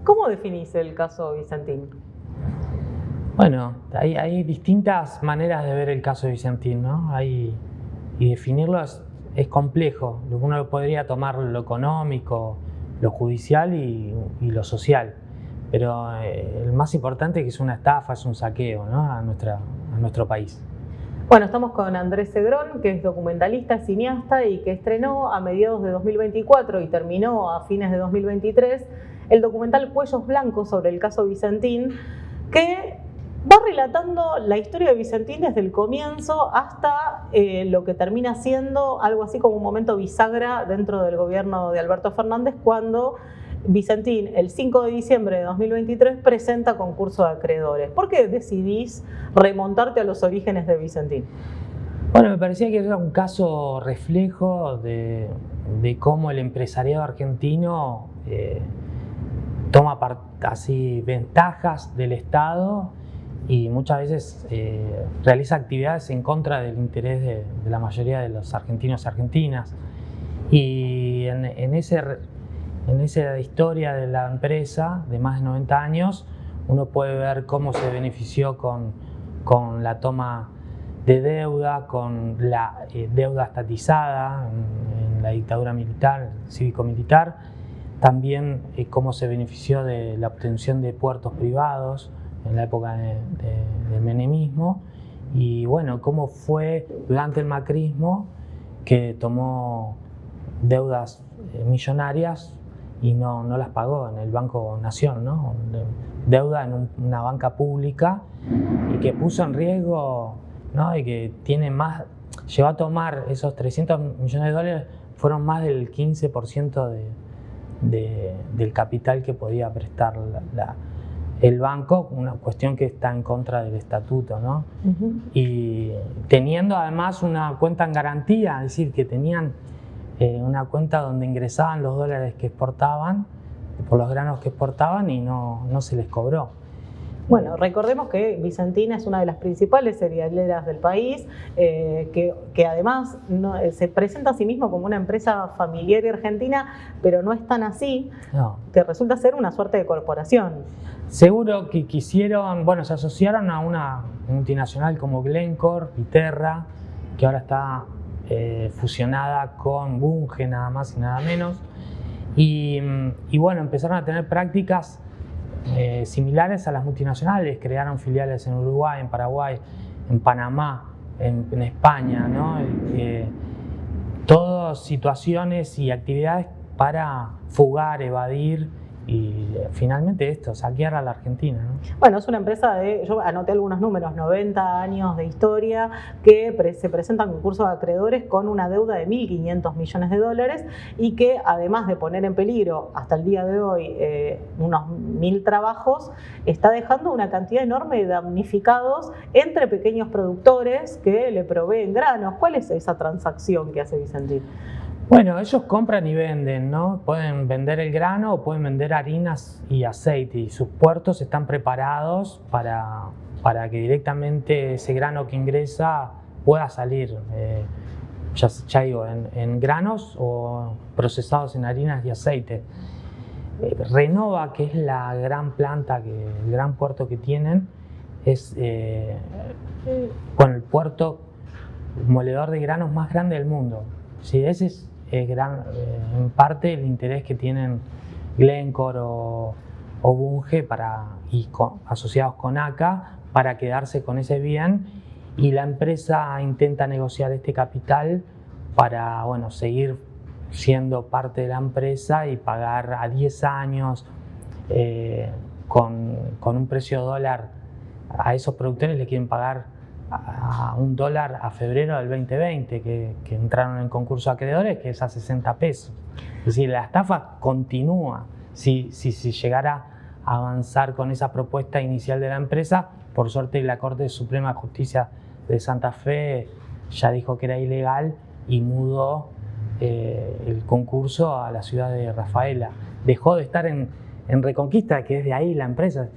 ¿Cómo definís el caso Vicentín? Bueno, hay distintas maneras de ver el caso Vicentín, ¿no? Y definirlo es complejo. Uno podría tomar lo económico, lo judicial y lo social. Pero el más importante es que es una estafa, es un saqueo, ¿no? a nuestro país. Bueno, estamos con Andrés Segrón, que es documentalista, cineasta y que estrenó a mediados de 2024 y terminó a fines de 2023 el documental Cuellos Blancos sobre el caso Vicentín, que va relatando la historia de Vicentín desde el comienzo hasta lo que termina siendo algo así como un momento bisagra dentro del gobierno de Alberto Fernández, cuando Vicentín, el 5 de diciembre de 2023, presenta concurso de acreedores. ¿Por qué decidís remontarte a los orígenes de Vicentín? Bueno, me parecía que era un caso reflejo de cómo el empresariado argentino toma así ventajas del Estado y muchas veces realiza actividades en contra del interés de la mayoría de los argentinos y argentinas. Y en esa historia de la empresa de más de 90 años, uno puede ver cómo se benefició con la toma de deuda, con la deuda estatizada en la dictadura militar, cívico-militar, también cómo se benefició de la obtención de puertos privados en la época del menemismo, y bueno, cómo fue durante el macrismo que tomó deudas millonarias y no las pagó en el Banco Nación, ¿no? Deuda en una banca pública y que puso en riesgo, ¿no? Y que llegó a tomar esos 300 millones de dólares, fueron más del 15% del capital que podía prestar el banco, una cuestión que está en contra del estatuto, ¿no? Y teniendo además una cuenta en garantía, es decir, que tenían una cuenta donde ingresaban los dólares que exportaban, por los granos que exportaban, y no se les cobró. Bueno, recordemos que Vicentín es una de las principales cerealeras del país, que además se presenta a sí mismo como una empresa familiar y argentina, pero no es tan así, que resulta ser una suerte de corporación. Seguro que quisieron, bueno, se asociaron a una multinacional como Glencore, Viterra, que ahora está fusionada con Bunge, nada más y nada menos, y bueno, empezaron a tener prácticas similares a las multinacionales. Crearon filiales en Uruguay, en Paraguay, en Panamá, en España, ¿no? Todas situaciones y actividades para fugar, evadir y finalmente saquear a la Argentina, ¿no? Bueno, es una empresa yo anoté algunos números, 90 años de historia, que se presenta en concurso de acreedores con una deuda de 1.500 millones de dólares y que además de poner en peligro hasta el día de hoy unos 1.000 trabajos, está dejando una cantidad enorme de damnificados entre pequeños productores que le proveen granos. ¿Cuál es esa transacción que hace Vicentín? Bueno, ellos compran y venden, ¿no? Pueden vender el grano o pueden vender harinas y aceite, y sus puertos están preparados para que directamente ese grano que ingresa pueda salir, ya digo, en granos o procesados en harinas y aceite. Renova, que es la gran planta, el gran puerto que tienen, es el puerto moledor de granos más grande del mundo. Sí, ese es en parte el interés que tienen Glencore o Bunge asociados con ACA para quedarse con ese bien, y la empresa intenta negociar este capital para, bueno, seguir siendo parte de la empresa y pagar a 10 años con un precio dólar. A esos productores le quieren pagar a $1 a febrero del 2020, que entraron en concurso de acreedores, que es a 60 pesos. Es decir, la estafa continúa. Si llegara a avanzar con esa propuesta inicial de la empresa, por suerte la Corte Suprema de Justicia de Santa Fe ya dijo que era ilegal y mudó el concurso a la ciudad de Rafaela. Dejó de estar en Reconquista, que es de ahí la empresa.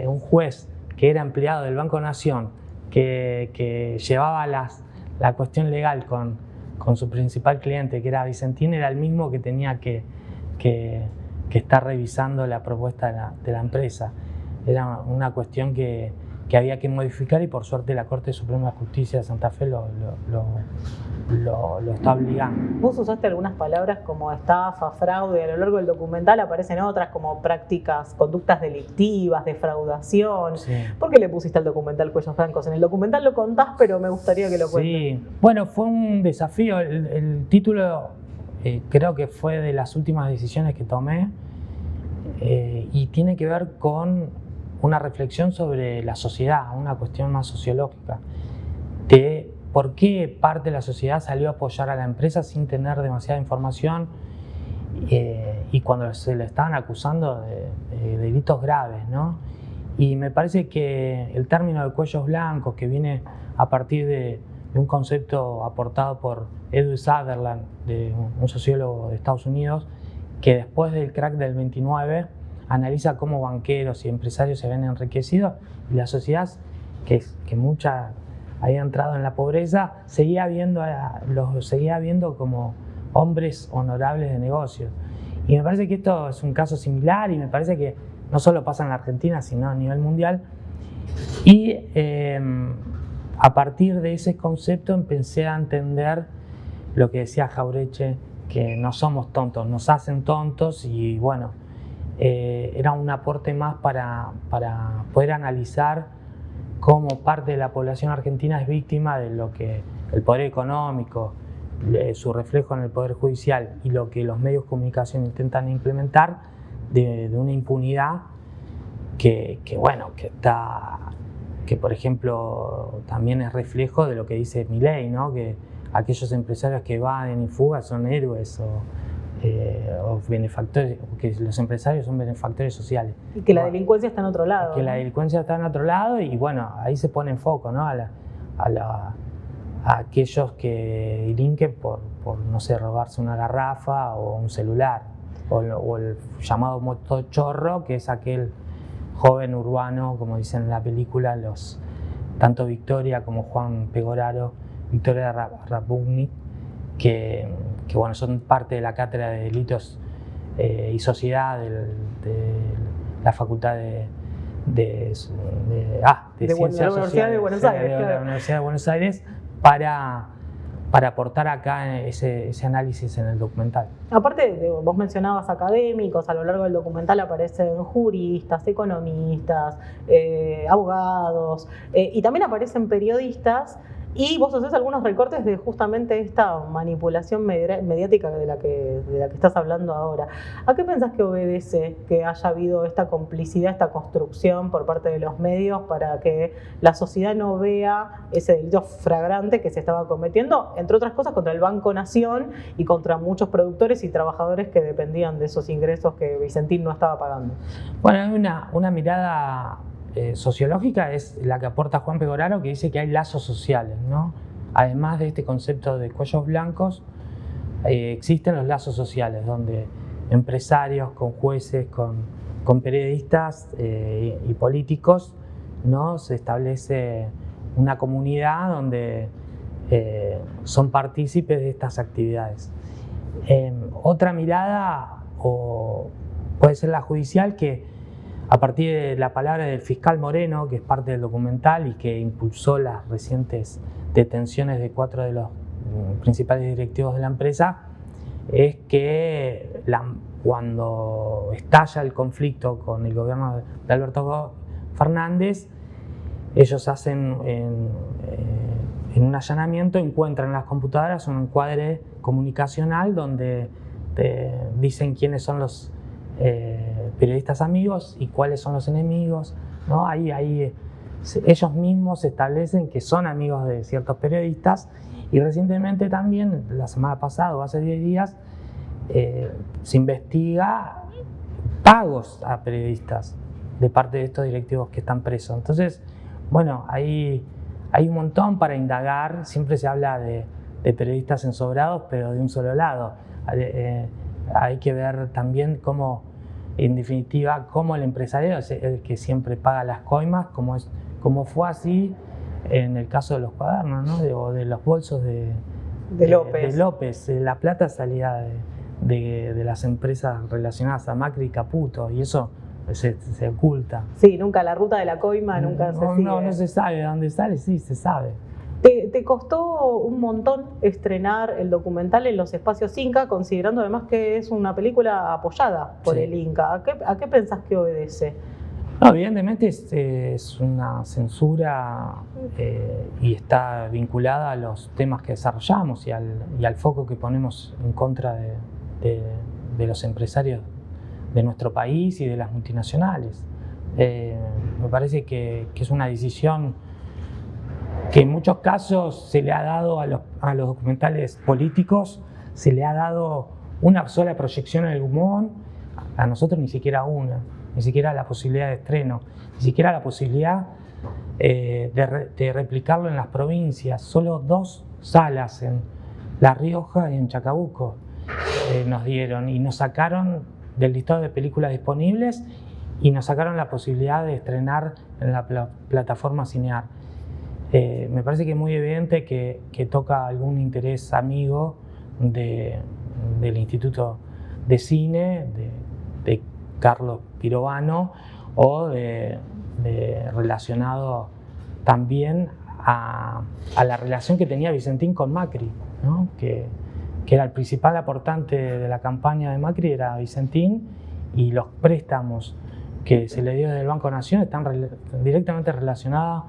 Un juez que era empleado del Banco Nación, que llevaba la cuestión legal con su principal cliente, que era Vicentín, era el mismo que tenía que está revisando la propuesta de la empresa. Era una cuestión que había que modificar y por suerte la Corte Suprema de Justicia de Santa Fe lo está obligando. Vos usaste algunas palabras como estafa, fraude, a lo largo del documental aparecen otras como prácticas, conductas delictivas, defraudación. Sí. ¿Por qué le pusiste al documental Cuellos Blancos? En el documental lo contás, pero me gustaría que lo cuentes. Sí, bueno, fue un desafío. El título creo que fue de las últimas decisiones que tomé y tiene que ver con una reflexión sobre la sociedad, una cuestión más sociológica, de por qué parte de la sociedad salió a apoyar a la empresa sin tener demasiada información y cuando se le estaban acusando de delitos graves, ¿no? Y me parece que el término de cuellos blancos, que viene a partir de un concepto aportado por Edwin Sutherland, un sociólogo de Estados Unidos, que después del crack del 29 analiza cómo banqueros y empresarios se ven enriquecidos y la sociedad, que mucha había entrado en la pobreza, los seguía viendo como hombres honorables de negocios. Y me parece que esto es un caso similar y me parece que no solo pasa en la Argentina, sino a nivel mundial. Y a partir de ese concepto empecé a entender lo que decía Jauretche, que no somos tontos, nos hacen tontos y bueno, era un aporte más para poder analizar cómo parte de la población argentina es víctima de lo que el poder económico, su reflejo en el poder judicial y lo que los medios de comunicación intentan implementar de una impunidad que por ejemplo también es reflejo de lo que dice Milei, ¿no? Que aquellos empresarios que evaden y fugan son héroes o benefactores, que los empresarios son benefactores sociales. Y que la delincuencia está en otro lado. Que la delincuencia está en otro lado y bueno, ahí se pone en foco, ¿no? A aquellos que delinquen por, no sé, robarse una garrafa o un celular, o el llamado motochorro, que es aquel joven urbano, como dicen en la película, tanto Victoria como Juan Pegoraro, Victoria Rapugni, que bueno, son parte de la cátedra de delitos y sociedad de la Facultad de Ciencias Universidad de Buenos Aires, de la Universidad de Buenos Aires, para aportar acá ese análisis en el documental. Aparte, vos mencionabas académicos, a lo largo del documental aparecen juristas, economistas, abogados, y también aparecen periodistas. Y vos haces algunos recortes de justamente esta manipulación mediática de la que estás hablando ahora. ¿A qué pensás que obedece que haya habido esta complicidad, esta construcción por parte de los medios para que la sociedad no vea ese delito flagrante que se estaba cometiendo, entre otras cosas, contra el Banco Nación y contra muchos productores y trabajadores que dependían de esos ingresos que Vicentín no estaba pagando? Bueno, hay una mirada sociológica, es la que aporta Juan Pegoraro, que dice que hay lazos sociales, ¿no? Además de este concepto de cuellos blancos, existen los lazos sociales, donde empresarios con jueces, con periodistas y políticos, ¿no? Se establece una comunidad donde son partícipes de estas actividades. Otra mirada puede ser la judicial, que a partir de la palabra del fiscal Moreno, que es parte del documental y que impulsó las recientes detenciones de 4 de los principales directivos de la empresa, es que cuando estalla el conflicto con el gobierno de Alberto Fernández, ellos hacen en un allanamiento, encuentran en las computadoras un encuadre comunicacional donde dicen quiénes son los periodistas amigos y cuáles son los enemigos, ¿no? Ahí ellos mismos establecen que son amigos de ciertos periodistas y recientemente también, la semana pasada o hace 10 días, se investiga pagos a periodistas de parte de estos directivos que están presos. Entonces, bueno, hay un montón para indagar. Siempre se habla de periodistas ensobrados, pero de un solo lado. Hay que ver también cómo, en definitiva, cómo el empresario es el que siempre paga las coimas, como fue así en el caso de los cuadernos, ¿no? O de los bolsos de López. La plata salía de las empresas relacionadas a Macri y Caputo, y eso se oculta. Sí, nunca la ruta de la coima nunca se sigue. No se sabe de dónde sale, sí, se sabe. ¿Te costó un montón estrenar el documental en los espacios Inca, considerando además que es una película apoyada por el Inca? ¿A qué pensás que obedece? No, evidentemente es una censura y está vinculada a los temas que desarrollamos y al foco que ponemos en contra de los empresarios de nuestro país y de las multinacionales. Me parece que es una decisión que en muchos casos se le ha dado a los documentales políticos, se le ha dado una sola proyección en el Gumón, a nosotros ni siquiera una, ni siquiera la posibilidad de estreno, ni siquiera la posibilidad de replicarlo en las provincias. Solo 2 salas en La Rioja y en Chacabuco nos dieron y nos sacaron del listado de películas disponibles y nos sacaron la posibilidad de estrenar en la plataforma Cinear. Me parece que es muy evidente que toca algún interés amigo del Instituto de Cine, de Carlos Pirovano, o relacionado también a la relación que tenía Vicentín con Macri, ¿no? que era el principal aportante de la campaña de Macri, era Vicentín, y los préstamos que se le dio desde el Banco Nación están directamente relacionados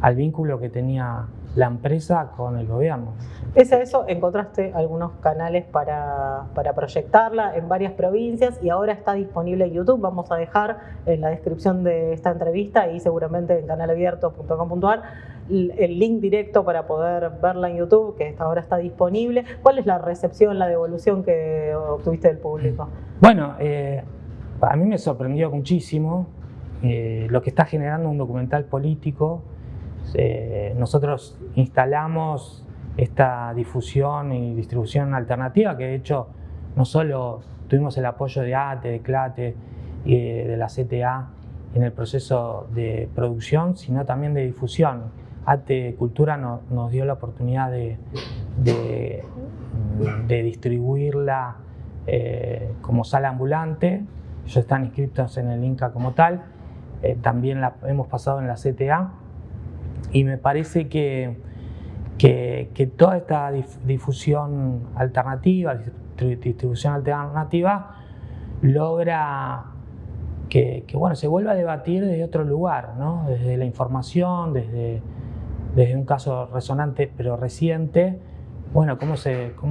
al vínculo que tenía la empresa con el gobierno. Pese a eso, encontraste algunos canales para proyectarla en varias provincias y ahora está disponible en YouTube. Vamos a dejar en la descripción de esta entrevista y seguramente en canalabierto.com.ar el link directo para poder verla en YouTube, que ahora está disponible. ¿Cuál es la recepción, la devolución que obtuviste del público? Bueno, a mí me sorprendió muchísimo lo que está generando un documental político. Nosotros instalamos esta difusión y distribución alternativa, que de hecho no solo tuvimos el apoyo de ATE, de CLATE y de la CTA en el proceso de producción, sino también de difusión. ATE Cultura nos dio la oportunidad de distribuirla como sala ambulante. Ellos están inscritos en el INCA como tal. También la hemos pasado en la CTA. Y me parece que toda esta difusión alternativa, distribución alternativa, logra que bueno, se vuelva a debatir desde otro lugar, ¿no? Desde la información, desde un caso resonante pero reciente. Bueno, cómo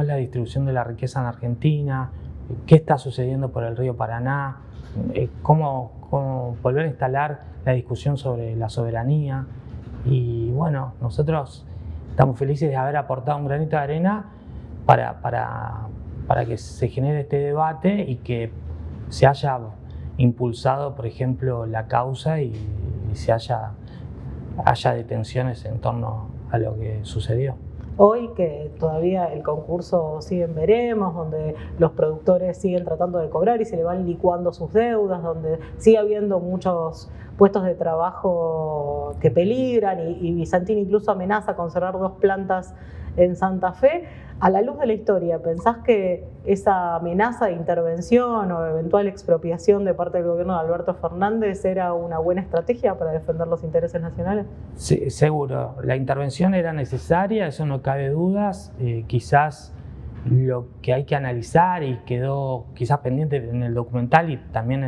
es la distribución de la riqueza en Argentina, qué está sucediendo por el río Paraná, cómo volver a instalar la discusión sobre la soberanía. Y bueno, nosotros estamos felices de haber aportado un granito de arena para que se genere este debate y que se haya impulsado, por ejemplo, la causa y se haya detenciones en torno a lo que sucedió. Hoy que todavía el concurso sigue en veremos, donde los productores siguen tratando de cobrar y se le van licuando sus deudas, donde sigue habiendo muchos puestos de trabajo que peligran y Vicentín incluso amenaza con cerrar 2 plantas en Santa Fe. A la luz de la historia, ¿pensás que esa amenaza de intervención o eventual expropiación de parte del gobierno de Alberto Fernández era una buena estrategia para defender los intereses nacionales? Sí, seguro. La intervención era necesaria, eso no cabe dudas. Quizás lo que hay que analizar y quedó quizás pendiente en el documental y también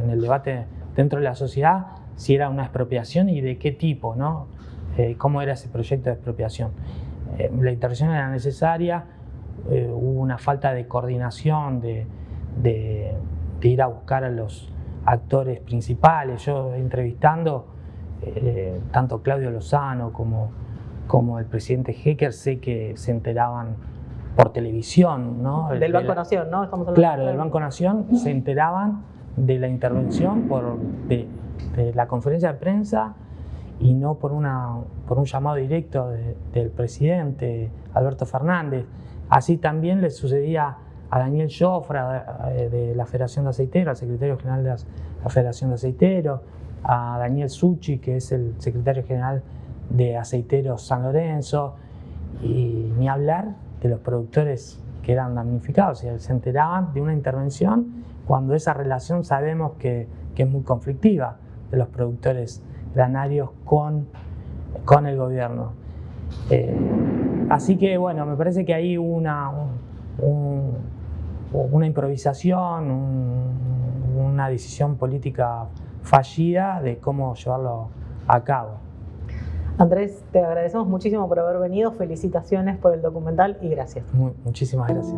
en el debate dentro de la sociedad, si era una expropiación y de qué tipo, ¿no? Cómo era ese proyecto de expropiación. La intervención era necesaria, hubo una falta de coordinación, de ir a buscar a los actores principales. Yo entrevistando tanto Claudio Lozano como el presidente Hecker, sé que se enteraban por televisión, ¿no? Del Banco Nación, ¿no? Estamos hablando claro, del Banco Nación, se enteraban de la intervención de la conferencia de prensa y no por un llamado directo del presidente Alberto Fernández. Así también le sucedía a Daniel Jofra de la Federación de Aceiteros, al secretario general de la Federación de Aceiteros, a Daniel Suchi, que es el secretario general de Aceiteros San Lorenzo, y ni hablar de los productores que eran damnificados, o sea, se enteraban de una intervención cuando esa relación sabemos que es muy conflictiva de los productores granarios con el gobierno. Así que bueno, me parece que ahí hubo una improvisación, una decisión política fallida de cómo llevarlo a cabo. Andrés, te agradecemos muchísimo por haber venido, felicitaciones por el documental y gracias. Muchísimas gracias.